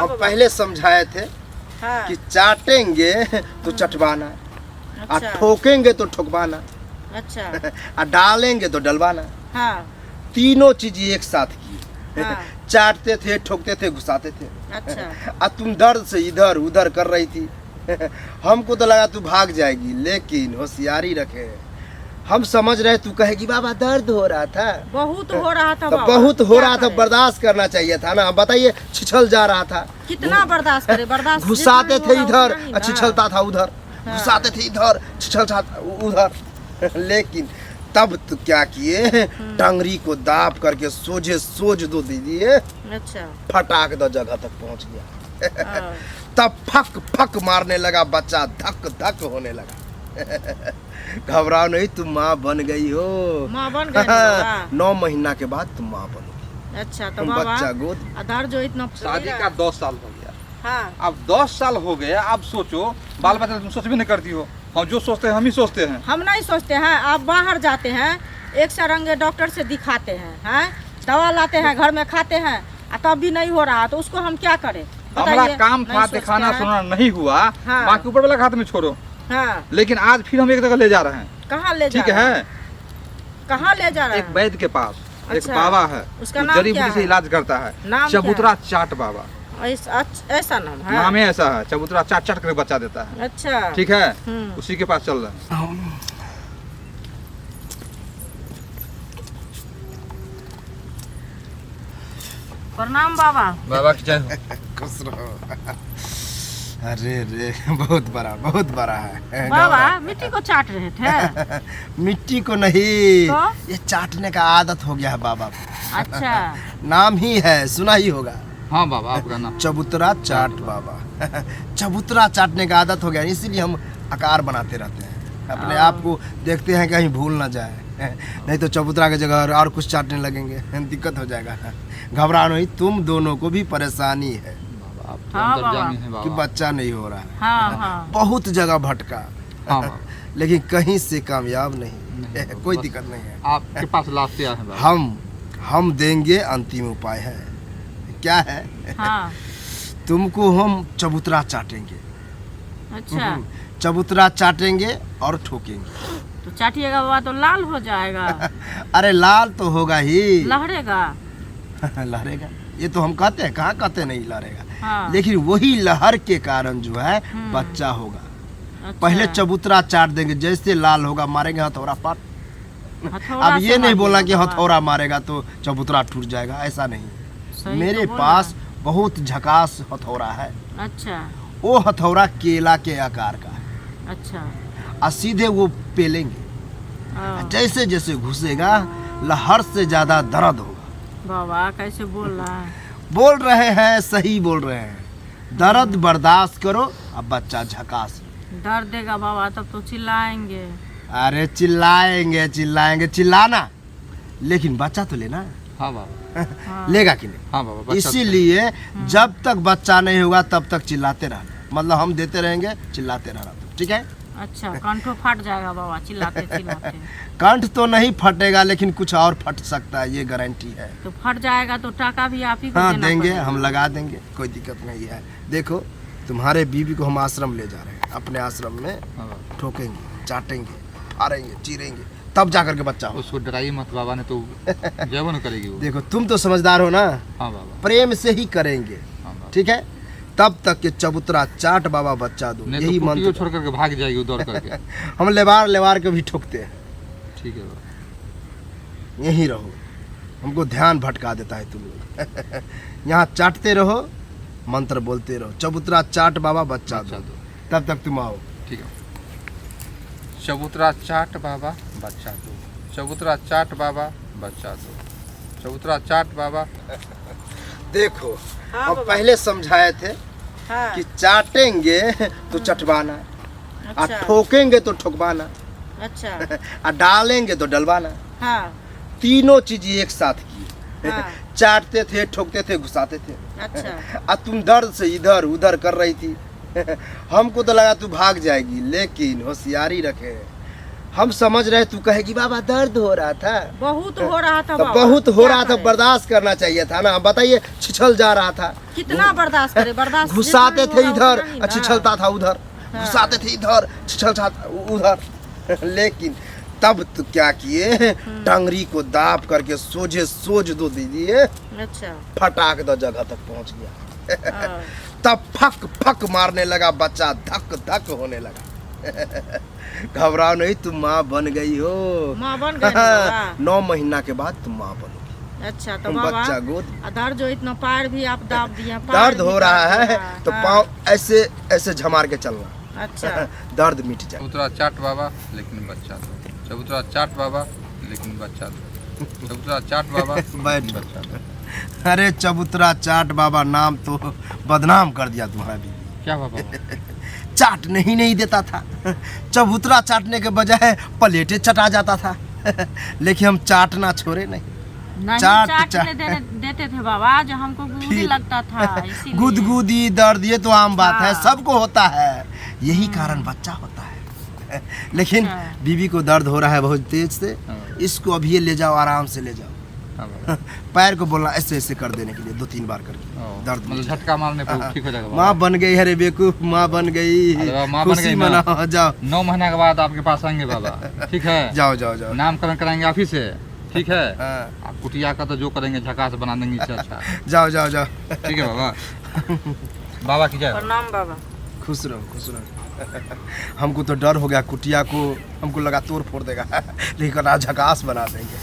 हम पहले समझाए थे कि चाटेंगे तो चटवाना, और ठोकेंगे तो ठोकवाना, और डालेंगे तो डलवाना। तीनों चीज एक साथ की। चाटते थे, ठोकते थे, घुसाते थे। और तुम दर्द से इधर उधर कर रही थी। हमको तो लगा तू भाग जाएगी, लेकिन होशियारी रखे। हम समझ रहे तू कहेगी बाबा दर्द हो रहा था, बहुत हो रहा था, तो बहुत हो रहा था, बर्दाश्त करना चाहिए था ना। बताइए, छिछल जा रहा था, कितना बर्दाश्त करे, बर्दाश्त घुसाते थे इधर, छिछलता था उधर, घुसाते थे इधर, छिछलता उधर। लेकिन तब तो क्या किए, टंगरी को दाब करके सोझे सोझ दो दे दिए। फटाक दो जगह तक पहुंच गया। तब फक फक मारने लगा बच्चा, धक धक होने लगा। घबराओ नहीं, तुम माँ बन गई हो। माँ बन गई। 9 महीना के बाद तुम माँ बनोगी। अच्छा, तो बच्चा गोद। आधार जो इतना शादी का 10 साल हो गया। हाँ। अब 10 साल हो गए, अब सोचो, बाल बच्चा तुम सोच भी नहीं करती हो। हम जो सोचते हैं हम ही सोचते हैं। हम नहीं सोचते हैं। आप बाहर जाते हैं, एक सरंगे डॉक्टर से दिखाते हैं, दवा लाते हैं, घर में खाते हैं, तब भी नहीं हो रहा, तो उसको हम क्या करें? हमारा काम था दिखाना सुनना, नहीं हुआ। हाँ। बाकी ऊपर वाला हाथ में छोड़ो। हाँ। लेकिन आज फिर हम एक जगह ले जा रहे हैं। कहाँ ले जा ठीक रहे हैं? है, कहाँ ले जा रहे हैं? एक वैद्य के पास। अच्छा। एक बाबा है, उसका नाम जड़ी क्या बूटी से है? इलाज करता है। नाम क्या चबूतरा चाट बाबा। ऐसा नाम है? नाम ही ऐसा है, चबूतरा चाट चाट करके बच्चा देता है। अच्छा, ठीक है, उसी के पास चल रहे हैं। प्रणाम बाबा। बाबा की जय हो। खुश रहो। अरे रे, बहुत बड़ा है बाबा मिट्टी को चाट रहे थे? मिट्टी को नहीं, तो? ये चाटने का आदत हो गया है बाबा को। अच्छा। नाम ही है, सुना ही होगा। हाँ बाबा, आपका नाम चबूतरा चाट बाबा। चबूतरा चाटने का आदत हो गया, इसीलिए हम आकार बनाते रहते हैं, अपने आप को देखते हैं कहीं भूल ना जाए। नहीं तो चबूतरा की जगह और कुछ चाटने लगेंगे, दिक्कत हो जाएगा। घबराओ नहीं, तुम दोनों को भी परेशानी है। हाँ कि बच्चा नहीं हो रहा है। हाँ। बहुत जगह भटका। हाँ। लेकिन कहीं से कामयाब नहीं। कोई दिक्कत नहीं है। आपके पास लास्ट है बाबा। हम देंगे अंतिम उपाय है। क्या है? हाँ। तुमको हम चबूतरा चाटेंगे। अच्छा, चबूतरा चाटेंगे और ठोकेंगे। तो चाटिएगा बाबा तो लाल हो जाएगा। अरे लाल तो होगा ही। लहरेगा? लहरेगा, ये तो हम कहते हैं, कहाँ कहते नहीं लहरेगा। हाँ। लेकिन वही लहर के कारण जो है बच्चा होगा। अच्छा। पहले चबूतरा चाट देंगे, जैसे लाल होगा मारेंगे हथौड़ा पाट। अब ये नहीं बोलना कि हथौड़ा मारेगा तो चबूतरा टूट जाएगा, ऐसा नहीं। मेरे पास बहुत झकास हथौड़ा है। अच्छा। वो हथौड़ा केला के आकार का है। अच्छा। और सीधे वो पेलेंगे, जैसे जैसे घुसेगा लहर से ज्यादा दर्द होगा। बाबा कैसे बोल रहा है? बोल रहे हैं, सही बोल रहे हैं। दर्द बर्दाश्त करो, अब बच्चा झकास। डर देगा बाबा, तब तो चिल्लाएंगे। अरे चिल्लाएंगे, चिल्लाना, लेकिन बच्चा तो लेना। हाँ बाबा। लेगा कि नहीं? हाँ बाबा। इसीलिए जब तक बच्चा नहीं होगा तब तक चिल्लाते रहना, मतलब हम देते रहेंगे, चिल्लाते रहना। ठीक है? अच्छा, कंठो फट जाएगा बाबा चिल्लाते। कंठ तो नहीं फटेगा, लेकिन कुछ और फट सकता है, ये गारंटी है। तो फट जाएगा तो टाका भी आप ही को हाँ देना देंगे, पड़ेगा। हम लगा देंगे, कोई दिक्कत नहीं है। देखो, तुम्हारे बीवी को हम आश्रम ले जा रहे हैं, अपने आश्रम में ठोकेंगे, चाटेंगे, फाड़ेंगे, चीरेंगे, तब जाकर के बच्चा हो। उसको डराइए मत, बाबा ने तो जय न करेगी वो। देखो, तुम तो समझदार हो ना। हाँ बाबा। प्रेम से ही करेंगे। ठीक है? तब तक के चबूतरा चाट बाबा बच्चा दो, यही तो मंत्र। छोड़ करके भाग जाएगी दौड़ करके। हम लेवार के भी ठोकते हैं। ठीक है बाबा। यहीं रहो, हमको ध्यान भटका देता है तुम लोग। यहाँ चाटते रहो, मंत्र बोलते रहो, चबूतरा चाट बाबा बच्चा दो, तब तक तुम आओ। ठीक है। चबूतरा चाट बाबा बच्चा दो, चबूतरा चाट बाबा बच्चा दो, चबूतरा चाट बाबा। देखो, हाँ हम बाबा। पहले समझाए थे हाँ। कि चाटेंगे तो चटवाना, और अच्छा। ठोकेंगे तो ठोकवाना, अच्छा। और डालेंगे तो डलवाना। हाँ। तीनों चीज एक साथ की। हाँ। चाटते थे, ठोकते थे, घुसाते थे। अच्छा। और तुम दर्द से इधर उधर कर रही थी। हमको तो लगा तू भाग जाएगी, लेकिन होशियारी रखे। हम समझ रहे तू कहेगी बाबा दर्द हो रहा था, बहुत हो रहा था तो बाबा, बहुत हो क्या रहा था, करें? बर्दाश्त करना चाहिए था ना। बताइए छिछल जा रहा था, कितना बर्दाश्त करे, बर्दाश्त घुसाते जितना थे होगा इधर उतना ही और ना। छिछलता था उधर, हाँ। घुसाते थे इधर छिछलता था उधर। लेकिन तब तो क्या किए, टंगरी को दाब करके सोझ दो दीजिए, अच्छा फटाक दो जगह तक पहुंच गया। हाँ। तब फक फक मारने लगा बच्चा, धक धक होने लगा। घबराओ नहीं, तुम माँ बन गई हो। माँ बन गए ना बाबा? 9 महीना के बाद तुम माँ बनोगी। अच्छा तो तुम बाबा बच्चा गोद, दर्द जो इतना पैर भी आप दाब दिया, दर्द हो रहा है तो पाँव ऐसे ऐसे झमार के चलना, अच्छा दर्द मिट जाए। चबूतरा चाट बाबा लेकिन बच्चा दो, चबूतरा चाट बाबा लेकिन बच्चा दो, चबूतरा चाट बाबा बैठ। लेकिन बच्चा दो। अरे चबूतरा चाट बाबा नाम तो बदनाम कर दिया तुम्हारा बीवी। क्या बाबा? चाटने ही नहीं देता था, चबूतरा चाटने के बजाय प्लेटें चटा जाता था। लेकिन हम चाटना छोड़े नहीं, नहीं चाट- चाटने देते थे बाबा, जो हमको गुदगुदी लगता था इसीलिए। गुदगुदी दर्द ये तो आम बात है, हाँ। सबको होता है, यही कारण बच्चा होता है। लेकिन अच्छा। बीवी को दर्द हो रहा है बहुत तेज से, हाँ। इसको अभी ले जाओ, आराम से ले जाओ। हाँ बाबा। पैर को बोलना ऐसे ऐसे कर देने के लिए 2-3 बार करके, दर्द मतलब झटका मारने पर ठीक हो जाएगा बाबा। माँ बन गई, अरे बेवकूफ माँ बन गई, अरे बाबा, माँ बन खुशी गई ना। मनाओ, जाओ 9 महीने के बाद आपके पास आएंगे बाबा, ठीक है? जाओ जाओ जाओ। नामकरण कराएंगे आप ही से, ठीक है? हाँ, आप कुटिया का तो जो करेंगे झकास बना देंगे, अच्छा। जाओ जाओ जाओ। ठीक है बाबा। बाबा की जय। प्रणाम बाबा। खुश रहो खुश रहो। हमको तो डर हो गया, कुटिया को हमको लगा तोड़ फोड़ देगा, लेकिन आज झकास बना देंगे।